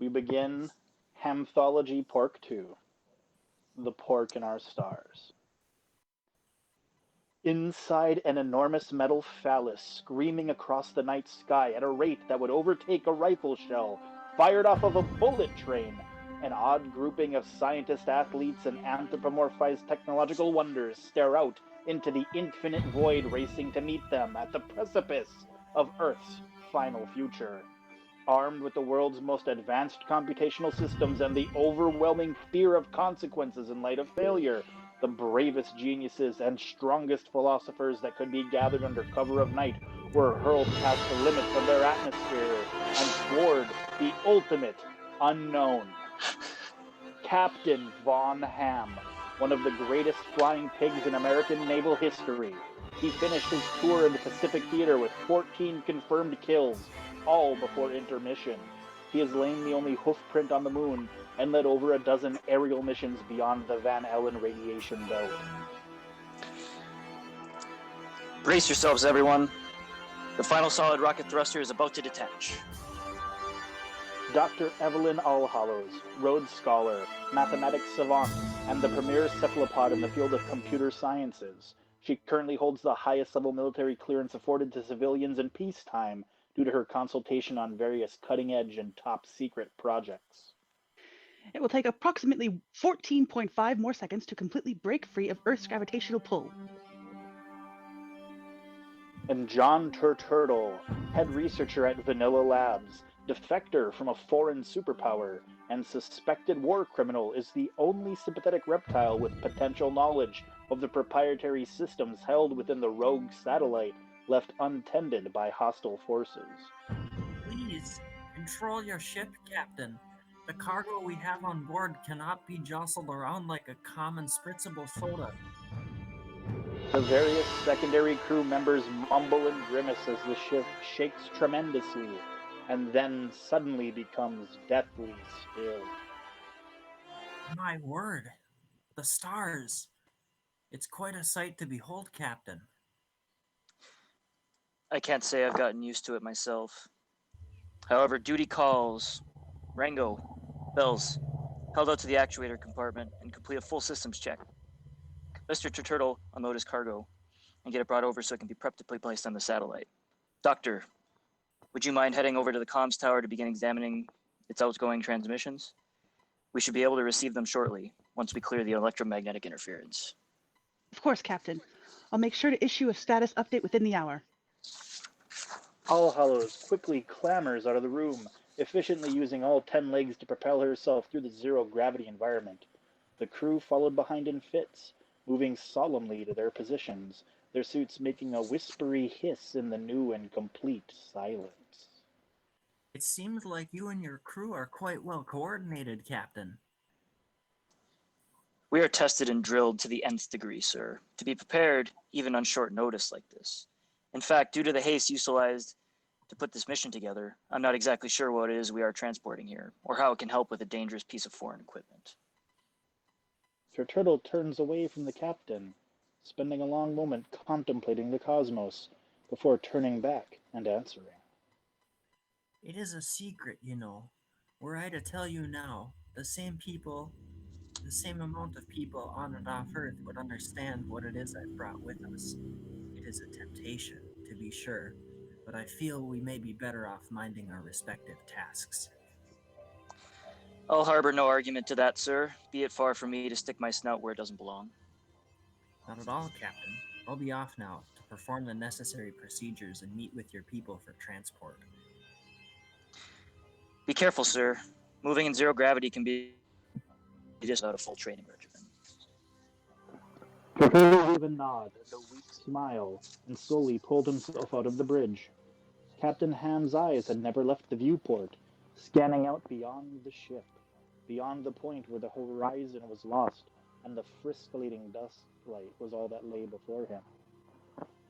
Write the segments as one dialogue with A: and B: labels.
A: We begin Hamthology Pork 2, The Pork in Our Stars. Inside an enormous metal phallus screaming across the night sky at a rate that would overtake a rifle shell fired off of a bullet train, an odd grouping of scientist athletes and anthropomorphized technological wonders stare out into the infinite void racing to meet them at the precipice of Earth's final future. Armed with the world's most advanced computational systems and the overwhelming fear of consequences in light of failure, the bravest geniuses and strongest philosophers that could be gathered under cover of night were hurled past the limits of their atmosphere and toward the ultimate unknown. Captain Von Ham, one of the greatest flying pigs in American naval history. He finished his tour in the Pacific Theater with 14 confirmed kills, all before intermission. He has lain the only hoofprint on the moon and led over a dozen aerial missions beyond the Van Allen radiation belt.
B: Brace yourselves, everyone. The final solid rocket thruster is about to detach.
A: Dr. Evelyn Allhallows, Rhodes Scholar, mathematics savant, and the premier cephalopod in the field of computer sciences. She currently holds the highest level military clearance afforded to civilians in peacetime due to her consultation on various cutting-edge and top-secret projects.
C: It will take approximately 14.5 more seconds to completely break free of Earth's gravitational pull.
A: And John Turturtle, head researcher at Vanilla Labs, defector from a foreign superpower, and suspected war criminal, is the only sympathetic reptile with potential knowledge of the proprietary systems held within the rogue satellite left untended by hostile forces.
D: Please, control your ship, Captain. The cargo we have on board cannot be jostled around like a common spritzable soda.
A: The various secondary crew members mumble and grimace as the ship shakes tremendously, and then suddenly becomes deathly still.
D: My word, the stars. It's quite a sight to behold, Captain.
B: I can't say I've gotten used to it myself. However, duty calls. Rango, Bells, held out to the actuator compartment and complete a full systems check. Mr. Turturtle, unload his cargo and get it brought over so it can be prepped to be placed on the satellite. Doctor, would you mind heading over to the comms tower to begin examining its outgoing transmissions? We should be able to receive them shortly, once we clear the electromagnetic interference.
C: Of course, Captain. I'll make sure to issue a status update within the hour.
A: Allhallows quickly clambers out of the room, efficiently using all 10 legs to propel herself through the zero-gravity environment. The crew followed behind in fits, moving solemnly to their positions, their suits making a whispery hiss in the new and complete silence.
D: It seems like you and your crew are quite well coordinated, Captain.
B: We are tested and drilled to the nth degree, sir, to be prepared even on short notice like this. In fact, due to the haste utilized to put this mission together, I'm not exactly sure what it is we are transporting here, or how it can help with a dangerous piece of foreign equipment.
A: Turturtle turns away from the captain, spending a long moment contemplating the cosmos, before turning back and answering.
D: It is a secret, you know. Were I to tell you now, the same amount of people on and off Earth would understand what it is I brought with us. It is a temptation, to be sure, but I feel we may be better off minding our respective tasks.
B: I'll harbor no argument to that, sir. Be it far from me to stick my snout where it doesn't belong.
D: Not at all, Captain. I'll be off now to perform the necessary procedures and meet with your people for transport.
B: Be careful, sir. Moving in zero gravity can be just without a full training regimen.
A: Turturtle gave a nod and a weak smile, and slowly pulled himself out of the bridge. Captain Ham's eyes had never left the viewport, scanning out beyond the ship, beyond the point where the horizon was lost, and the friscolating dust light was all that lay before him.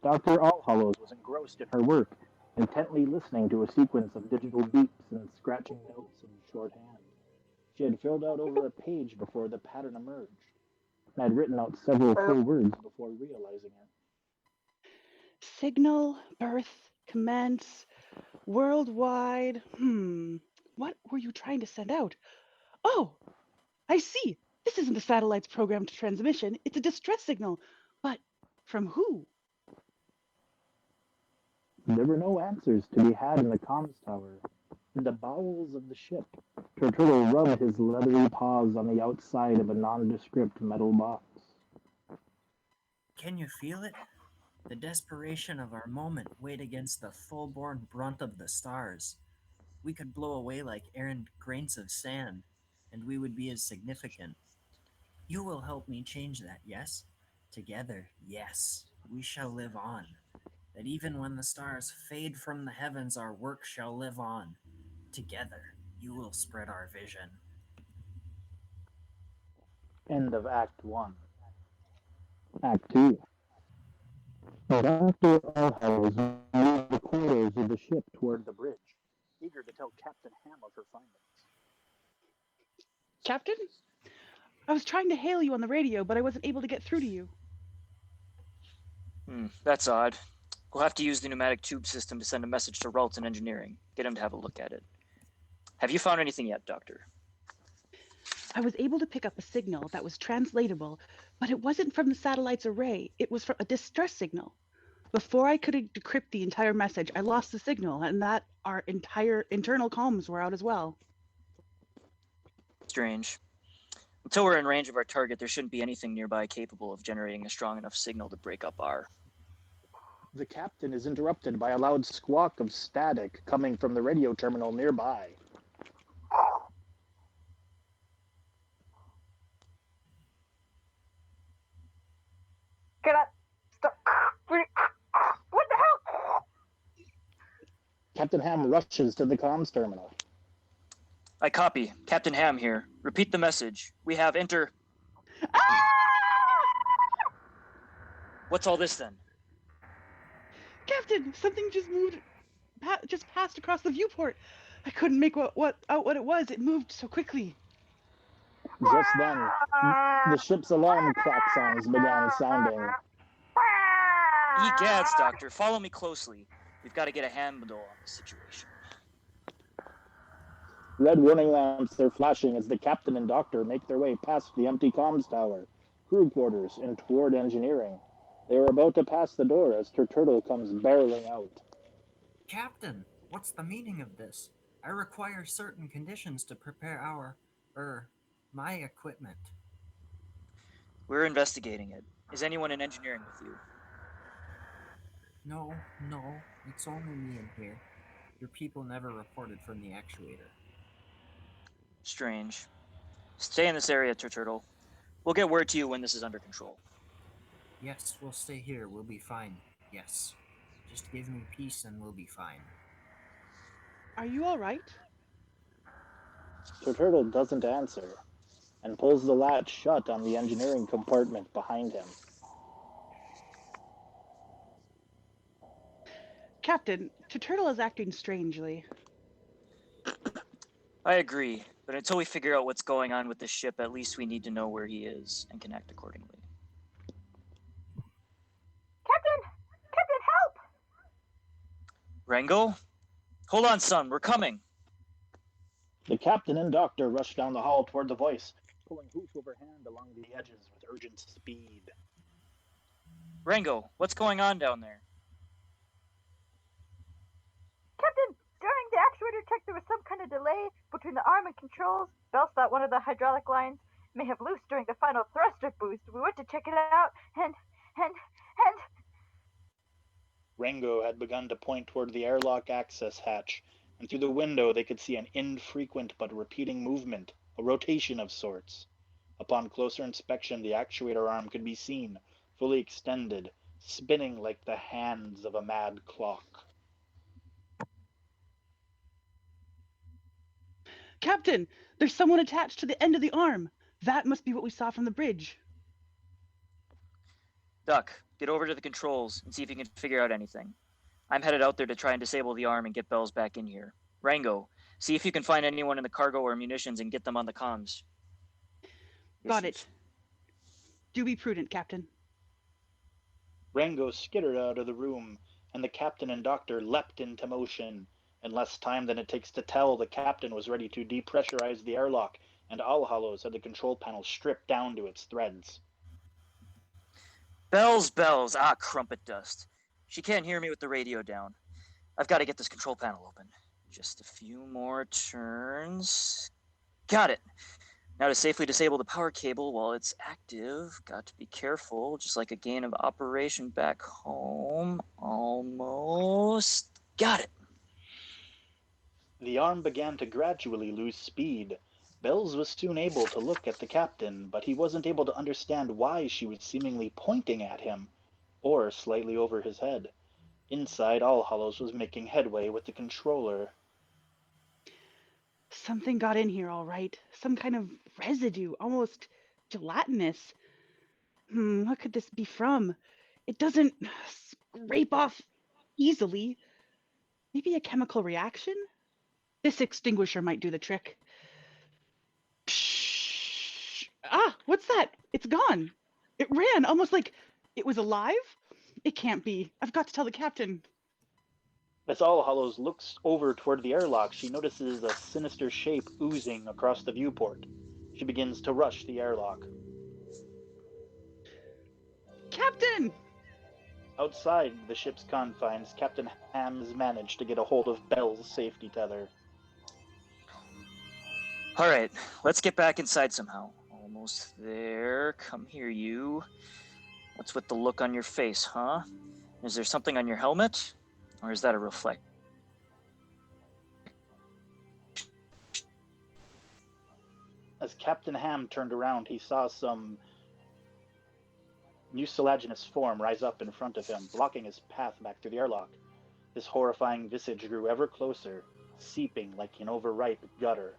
A: Dr. Allhallows was engrossed in her work, intently listening to a sequence of digital beeps and scratching notes in shorthand. She had filled out over a page before the pattern emerged, and had written out several full words before realizing it.
C: Signal, birth, commence, worldwide, What were you trying to send out? Oh, I see. This isn't the satellite's programmed transmission. It's a distress signal. But from who?
A: There were no answers to be had in the comms tower. In the bowels of the ship, Turtle rubbed his leathery paws on the outside of a nondescript metal box.
D: Can you feel it? The desperation of our moment weighed against the full-born brunt of the stars. We could blow away like errant grains of sand, and we would be as significant. You will help me change that, yes? Together, yes, we shall live on. That even when the stars fade from the heavens, our work shall live on. Together, you will spread our vision.
A: End of Act 1. Act 2. Dr. Allhouse moved the corridors of the ship toward the bridge, eager to tell Captain Ham of her findings.
C: Captain? I was trying to hail you on the radio, but I wasn't able to get through to you.
B: That's odd. We'll have to use the pneumatic tube system to send a message to Ralton Engineering. Get him to have a look at it. Have you found anything yet, Doctor?
C: I was able to pick up a signal that was translatable, but it wasn't from the satellite's array. It was from a distress signal. Before I could decrypt the entire message, I lost the signal, and that our entire internal comms were out as well.
B: Strange. Until we're in range of our target, there shouldn't be anything nearby capable of generating a strong enough signal to break up our...
A: The captain is interrupted by a loud squawk of static coming from the radio terminal nearby.
E: Get up! Stop! What the hell?
A: Captain Ham rushes to the comms terminal.
B: I copy. Captain Ham here. Repeat the message. We have enter... What's all this then?
C: Captain, something just moved, just passed across the viewport. I couldn't make out what it was. It moved so quickly.
A: Just then, the ship's alarm klaxons began sounding.
B: Egads, Doctor. Follow me closely. We've got to get a handle on the situation.
A: Red warning lamps are flashing as the captain and doctor make their way past the empty comms tower, crew quarters, and toward engineering. They are about to pass the door as Turtle comes barreling out.
D: Captain, what's the meaning of this? I require certain conditions to prepare my equipment.
B: We're investigating it. Is anyone in engineering with you?
D: No, it's only me in here. Your people never reported from the actuator.
B: Strange. Stay in this area, Turtle. We'll get word to you when this is under control.
D: Yes, we'll stay here. We'll be fine. Yes. Just give me peace and we'll be fine.
C: Are you all right?
A: Turtle doesn't answer and pulls the latch shut on the engineering compartment behind him.
C: Captain, Turtle is acting strangely.
B: I agree, but until we figure out what's going on with the ship, at least we need to know where he is and can act accordingly.
E: Captain, help!
B: Rango? Hold on, son. We're coming.
A: The captain and doctor rush down the hall toward the voice, pulling hoof over hand along the edges with urgent speed.
B: Rango, what's going on down there?
E: Captain, during the actuator check, there was some kind of delay between the arm and controls. Bells thought one of the hydraulic lines may have loosed during the final thruster boost. We went to check it out, and...
A: Rango had begun to point toward the airlock access hatch, and through the window they could see an infrequent but repeating movement, a rotation of sorts. Upon closer inspection, the actuator arm could be seen, fully extended, spinning like the hands of a mad clock.
C: Captain, there's someone attached to the end of the arm. That must be what we saw from the bridge.
B: Duck, get over to the controls and see if you can figure out anything. I'm headed out there to try and disable the arm and get Bells back in here. Rango, see if you can find anyone in the cargo or munitions and get them on the comms.
C: Got it. Do be prudent, Captain.
A: Rango skittered out of the room, and the captain and doctor leapt into motion. In less time than it takes to tell, the captain was ready to depressurize the airlock, and All Hallows had the control panel stripped down to its threads.
B: Bells, bells. Ah, crumpet dust. She can't hear me with the radio down. I've got to get this control panel open. Just a few more turns. Got it. Now to safely disable the power cable while it's active, got to be careful, just like a gain of operation back home. Almost. Got it.
A: The arm began to gradually lose speed. Bells was soon able to look at the captain, but he wasn't able to understand why she was seemingly pointing at him, or slightly over his head. Inside, All Hallows was making headway with the controller.
C: Something got in here, all right. Some kind of residue, almost gelatinous. What could this be from? It doesn't scrape off easily. Maybe a chemical reaction? This extinguisher might do the trick. Psh! Ah, what's that? It's gone. It ran almost like it was alive. It can't be. I've got to tell the captain.
A: As All Hallows looks over toward the airlock, she notices a sinister shape oozing across the viewport. She begins to rush the airlock.
C: Captain!
A: Outside the ship's confines, Captain Ham's managed to get a hold of Bell's safety tether.
B: All right, let's get back inside somehow. Almost there. Come here, you. What's with the look on your face, huh? Is there something on your helmet? Or is that a reflect?
A: As Captain Ham turned around, he saw some mucilaginous form rise up in front of him, blocking his path back through the airlock. This horrifying visage grew ever closer, seeping like an overripe gutter.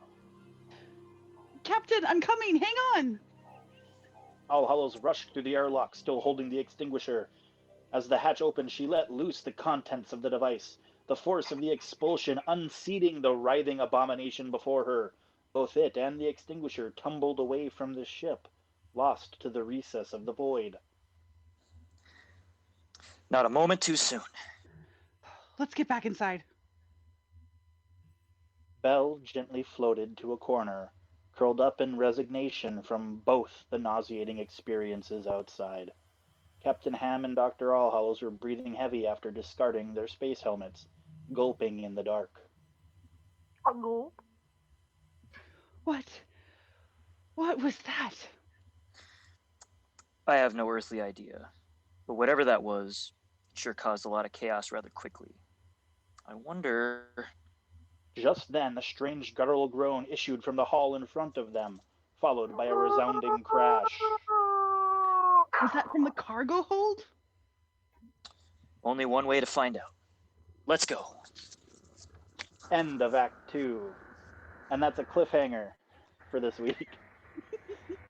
C: Captain, I'm coming. Hang on.
A: All Hallows rushed through the airlock, still holding the extinguisher. As the hatch opened, she let loose the contents of the device, the force of the expulsion unseating the writhing abomination before her. Both it and the extinguisher tumbled away from the ship, lost to the recess of the void.
B: Not a moment too soon.
C: Let's get back inside.
A: Belle gently floated to a corner, curled up in resignation from both the nauseating experiences outside. Captain Ham and Dr. Allhallows were breathing heavy after discarding their space helmets, gulping in the dark.
E: A gulp.
C: What was that?
B: I have no earthly idea. But whatever that was, it sure caused a lot of chaos rather quickly. I wonder...
A: Just then, a strange guttural groan issued from the hall in front of them, followed by a resounding crash.
C: Was that from the cargo hold?
B: Only one way to find out. Let's go.
A: End of Act 2. And that's a cliffhanger for this week.